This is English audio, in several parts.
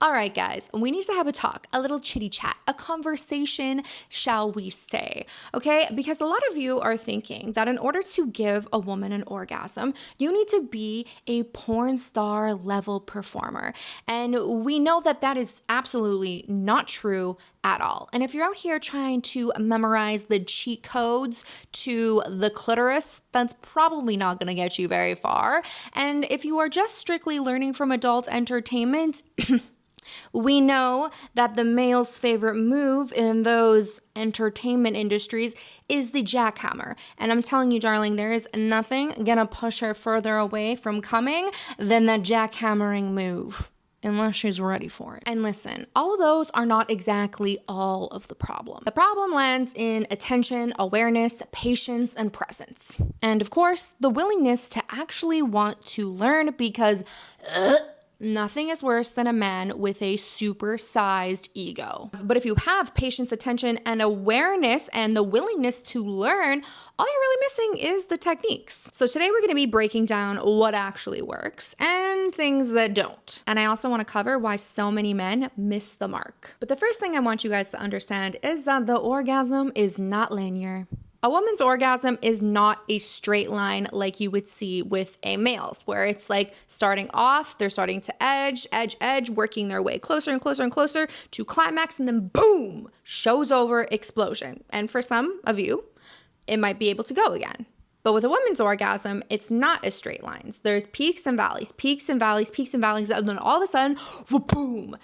All right, guys, we need to have a talk, a little chitty chat, a conversation, shall we say, okay? Because a lot of you are thinking that in order to give a woman an orgasm, you need to be a porn star level performer. And we know that that is absolutely not true at all. And if you're out here trying to memorize the cheat codes to the clitoris, that's probably not going to get you very far. And if you are just strictly learning from adult entertainment, we know that the male's favorite move in those entertainment industries is the jackhammer. And I'm telling you, darling, there is nothing gonna push her further away from coming than that jackhammering move, unless she's ready for it. And listen, all of those are not exactly all of the problem. The problem lands in attention, awareness, patience, and presence. And of course, the willingness to actually want to learn, because nothing is worse than a man with a super-sized ego. But if you have patience, attention, and awareness and the willingness to learn, all you're really missing is the techniques. So today we're gonna be breaking down what actually works and things that don't. And I also wanna cover why so many men miss the mark. But the first thing I want you guys to understand is that the orgasm is not linear. A woman's orgasm is not a straight line like you would see with a male's, where it's like starting off, they're starting to edge, working their way closer and closer and closer to climax, and then boom, show's over, explosion. And for some of you, it might be able to go again. But with a woman's orgasm, it's not as straight lines. There's peaks and valleys, and then all of a sudden, boom,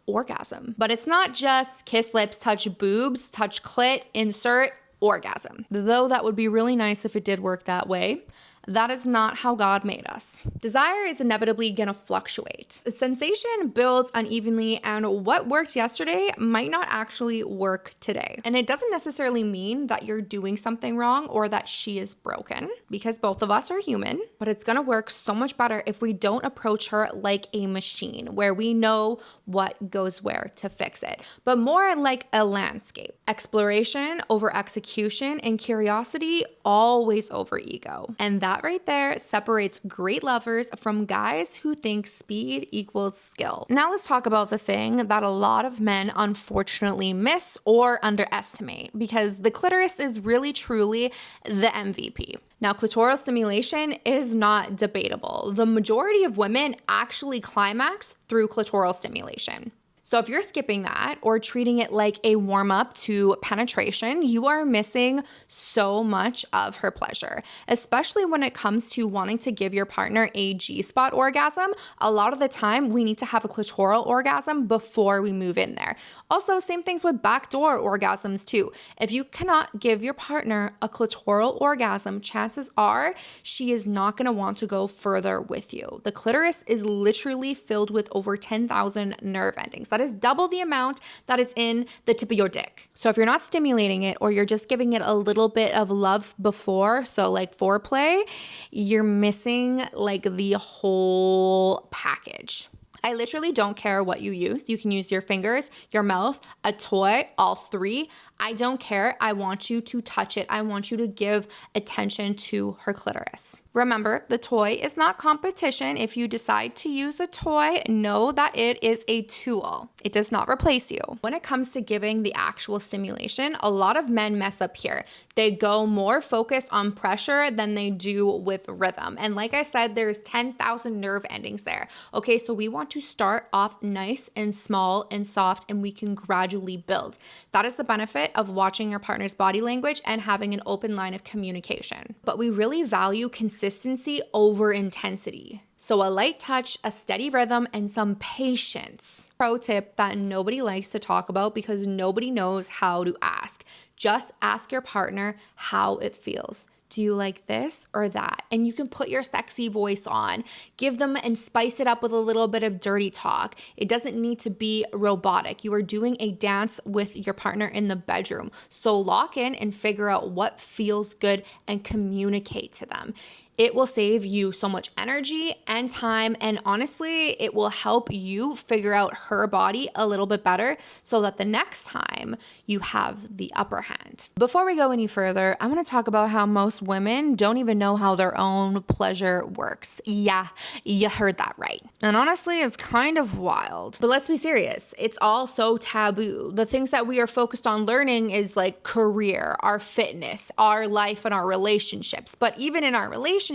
orgasm. But it's not just kiss lips, touch boobs, touch clit, insert, orgasm. Though that would be really nice if it did work that way, that is not how God made us. Desire is inevitably gonna fluctuate. The sensation builds unevenly, and what worked yesterday might not actually work today. And it doesn't necessarily mean that you're doing something wrong or that she is broken, because both of us are human, but it's gonna work so much better if we don't approach her like a machine, where we know what goes where to fix it, but more like a landscape. Exploration over execution, and curiosity always over ego. And that right there separates great lovers from guys who think speed equals skill. Now let's talk about the thing that a lot of men unfortunately miss or underestimate, because the clitoris is really truly the MVP. Now, clitoral stimulation is not debatable. The majority of women actually climax through clitoral stimulation. So if you're skipping that or treating it like a warm-up to penetration, you are missing so much of her pleasure, especially when it comes to wanting to give your partner a G-spot orgasm. A lot of the time, we need to have a clitoral orgasm before we move in there. Also, same things with backdoor orgasms too. If you cannot give your partner a clitoral orgasm, chances are she is not gonna want to go further with you. The clitoris is literally filled with over 10,000 nerve endings. That is double the amount that is in the tip of your dick. So if you're not stimulating it, or you're just giving it a little bit of love before, so like foreplay, you're missing like the whole package. I literally don't care what you use. You can use your fingers, your mouth, a toy, all three. I don't care. I want you to touch it. I want you to give attention to her clitoris. Remember, the toy is not competition. If you decide to use a toy, know that it is a tool. It does not replace you. When it comes to giving the actual stimulation, a lot of men mess up here. They go more focused on pressure than they do with rhythm. And like I said, there's 10,000 nerve endings there. Okay, so we want to start off nice and small and soft, and we can gradually build. That is the benefit of watching your partner's body language and having an open line of communication. But we really value consistency over intensity. So a light touch, a steady rhythm, and some patience. Pro tip that nobody likes to talk about because nobody knows how to ask. Just ask your partner how it feels. Do you like this or that? And you can put your sexy voice on. Give them and spice it up with a little bit of dirty talk. It doesn't need to be robotic. You are doing a dance with your partner in the bedroom. So lock in and figure out what feels good and communicate to them. It will save you so much energy and time, and honestly, it will help you figure out her body a little bit better so that the next time you have the upper hand. Before we go any further, I want to talk about how most women don't even know how their own pleasure works. Yeah, you heard that right. And honestly, it's kind of wild. But let's be serious. It's all so taboo. The things that we are focused on learning is like career, our fitness, our life, and our relationships. But even in our relationships,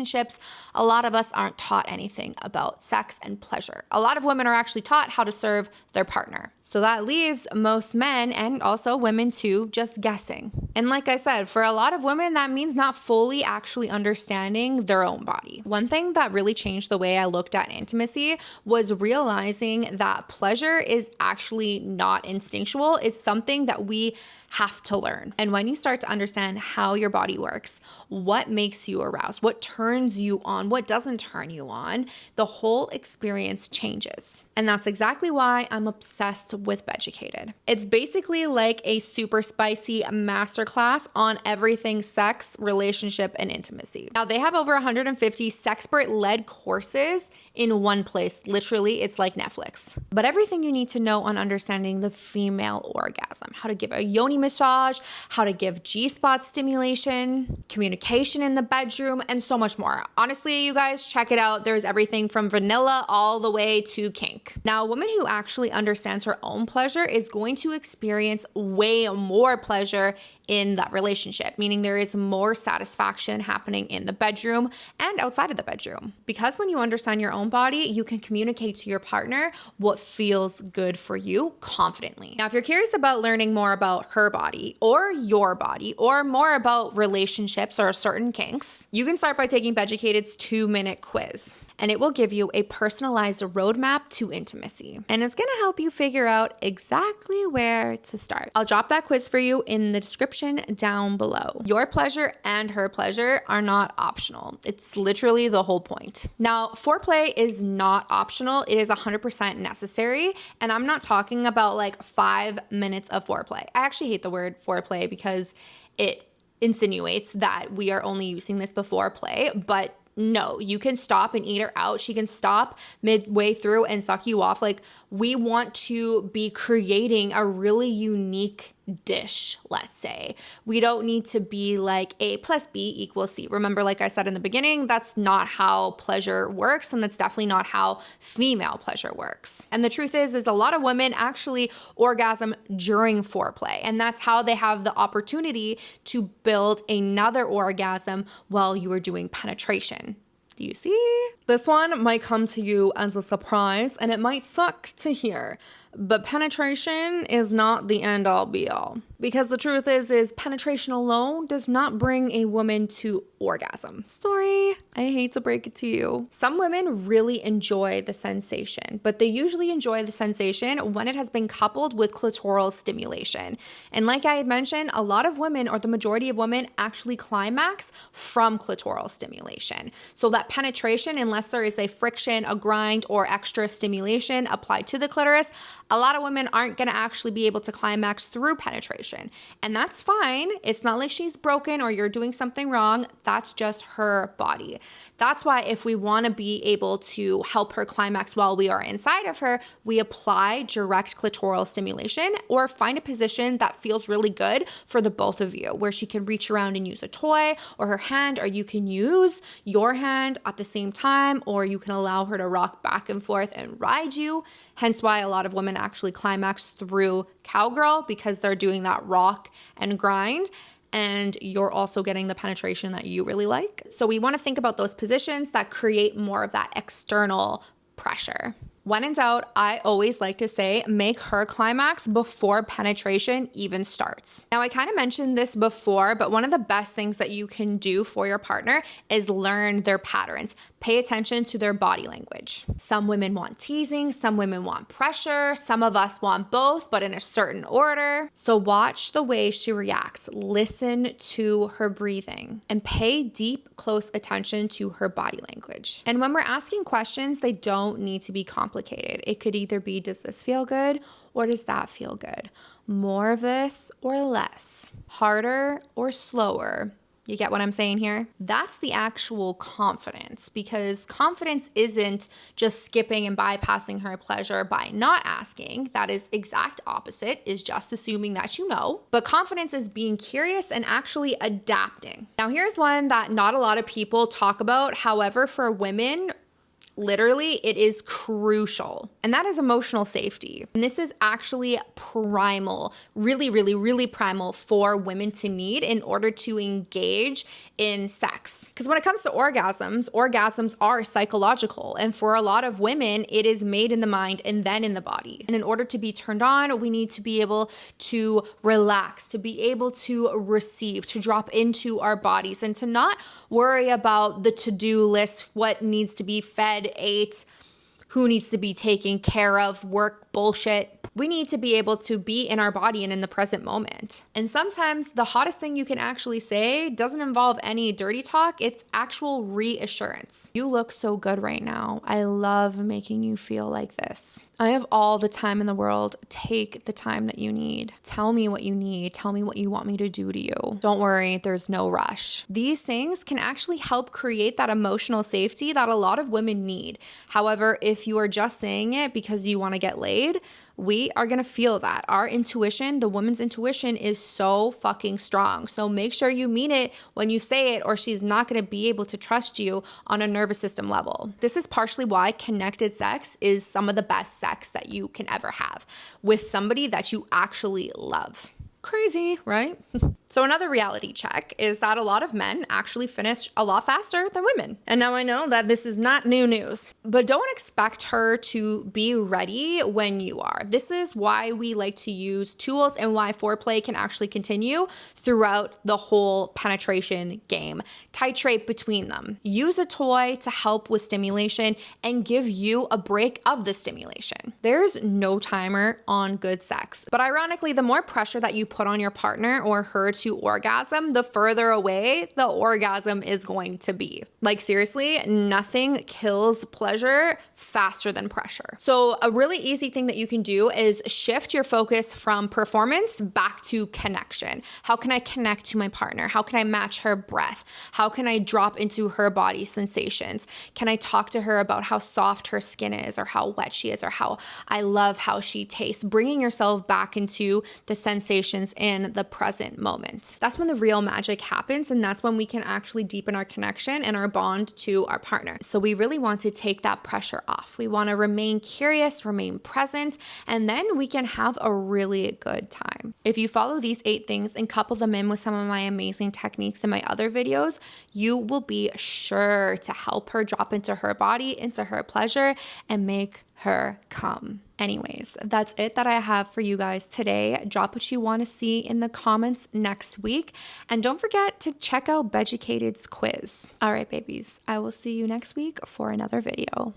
a lot of us aren't taught anything about sex and pleasure. A lot of women are actually taught how to serve their partner. So that leaves most men, and also women too, just guessing. And like I said, for a lot of women, that means not fully actually understanding their own body. One thing that really changed the way I looked at intimacy was realizing that pleasure is actually not instinctual. It's something that we have to learn. And when you start to understand how your body works, what makes you aroused, what turns you on, what doesn't turn you on, the whole experience changes. And that's exactly why I'm obsessed with Beducated. It's basically like a super spicy masterclass on everything sex, relationship, and intimacy. Now, they have over 150 sexpert-led courses in one place. Literally, it's like Netflix. But everything you need to know on understanding the female orgasm, how to give a yoni massage, how to give G-spot stimulation, communication in the bedroom, and so much more. Honestly, you guys, check it out. There's everything from vanilla all the way to kink. Now, a woman who actually understands her own pleasure is going to experience way more pleasure in that relationship, meaning there is more satisfaction happening in the bedroom and outside of the bedroom. Because when you understand your own body, you can communicate to your partner what feels good for you confidently. Now, if you're curious about learning more about her body or your body or more about relationships or certain kinks, you can start by taking Beducated's 2-minute quiz. And it will give you a personalized roadmap to intimacy. And it's gonna help you figure out exactly where to start. I'll drop that quiz for you in the description down below. Your pleasure and her pleasure are not optional. It's literally the whole point. Now, foreplay is not optional. It is 100% necessary. And I'm not talking about like 5 minutes of foreplay. I actually hate the word foreplay because it insinuates that we are only using this before play, but no, you can stop and eat her out. She can stop midway through and suck you off. Like, we want to be creating a really unique dish, let's say. We don't need to be like A plus B equals C. Remember, like I said in the beginning, that's not how pleasure works, and that's definitely not how female pleasure works. And the truth is a lot of women actually orgasm during foreplay, and that's how they have the opportunity to build another orgasm while you are doing penetration. Do you see? This one might come to you as a surprise, and it might suck to hear, but penetration is not the end all be all. Because the truth is penetration alone does not bring a woman to orgasm. Sorry, I hate to break it to you. Some women really enjoy the sensation, but they usually enjoy the sensation when it has been coupled with clitoral stimulation. And like I had mentioned, a lot of women, or the majority of women, actually climax from clitoral stimulation. So that penetration, unless there is a friction, a grind, or extra stimulation applied to the clitoris, a lot of women aren't gonna actually be able to climax through penetration. And that's fine. It's not like she's broken or you're doing something wrong. That's just her body. That's why if we wanna be able to help her climax while we are inside of her, we apply direct clitoral stimulation or find a position that feels really good for the both of you, where she can reach around and use a toy or her hand, or you can use your hand at the same time, or you can allow her to rock back and forth and ride you. Hence why a lot of women actually climax through cowgirl, because they're doing that rock and grind, and you're also getting the penetration that you really like. So we want to think about those positions that create more of that external pressure. When in doubt, I always like to say, make her climax before penetration even starts. Now, I kind of mentioned this before, but one of the best things that you can do for your partner is learn their patterns. Pay attention to their body language. Some women want teasing, some women want pressure, some of us want both, but in a certain order. So watch the way she reacts, listen to her breathing, and pay deep, close attention to her body language. And when we're asking questions, they don't need to be complicated. It could either be, does this feel good, or does that feel good? More of this or less? Harder or slower? You get what I'm saying here? That's the actual confidence, because confidence isn't just skipping and bypassing her pleasure by not asking. That is exact opposite, is just assuming that you know. But confidence is being curious and actually adapting. Now, here's one that not a lot of people talk about. However, for women, literally, it is crucial, and that is emotional safety. And this is actually primal, really, really, really primal for women to need in order to engage in sex. Because when it comes to orgasms are psychological. And for a lot of women, it is made in the mind and then in the body. And in order to be turned on, we need to be able to relax, to be able to receive, to drop into our bodies, and to not worry about the to-do list, what needs to be fed, ate, who needs to be taken care of, work bullshit. We need to be able to be in our body and in the present moment. And sometimes the hottest thing you can actually say doesn't involve any dirty talk. It's actual reassurance. You look so good right now. I love making you feel like this. I have all the time in the world. Take the time that you need. Tell me what you need. Tell me what you want me to do to you. Don't worry, there's no rush. These things can actually help create that emotional safety that a lot of women need. However, if you are just saying it because you want to get laid, we are going to feel that. Our intuition, the woman's intuition, is so fucking strong. So make sure you mean it when you say it, or she's not going to be able to trust you on a nervous system level. This is partially why connected sex is some of the best sex that you can ever have with somebody that you actually love. Crazy, right? So another reality check is that a lot of men actually finish a lot faster than women. And now I know that this is not new news, but don't expect her to be ready when you are. This is why we like to use tools and why foreplay can actually continue throughout the whole penetration game. Titrate between them. Use a toy to help with stimulation and give you a break of the stimulation. There's no timer on good sex. But ironically, the more pressure that you put on your partner or her to orgasm, the further away the orgasm is going to be. Like seriously, nothing kills pleasure faster than pressure. So a really easy thing that you can do is shift your focus from performance back to connection. How can I connect to my partner? How can I match her breath? How can I drop into her body sensations? Can I talk to her about how soft her skin is, or how wet she is, or how I love how she tastes? Bringing yourself back into the sensations in the present moment. That's when the real magic happens, and that's when we can actually deepen our connection and our bond to our partner. So we really want to take that pressure off. We want to remain curious, remain present, and then we can have a really good time. If you follow these 8 things and couple them in with some of my amazing techniques in my other videos, you will be sure to help her drop into her body, into her pleasure, and make her come. Anyways, that's it that I have for you guys today. Drop what you want to see in the comments next week. And don't forget to check out Beducated's quiz. All right, babies, I will see you next week for another video.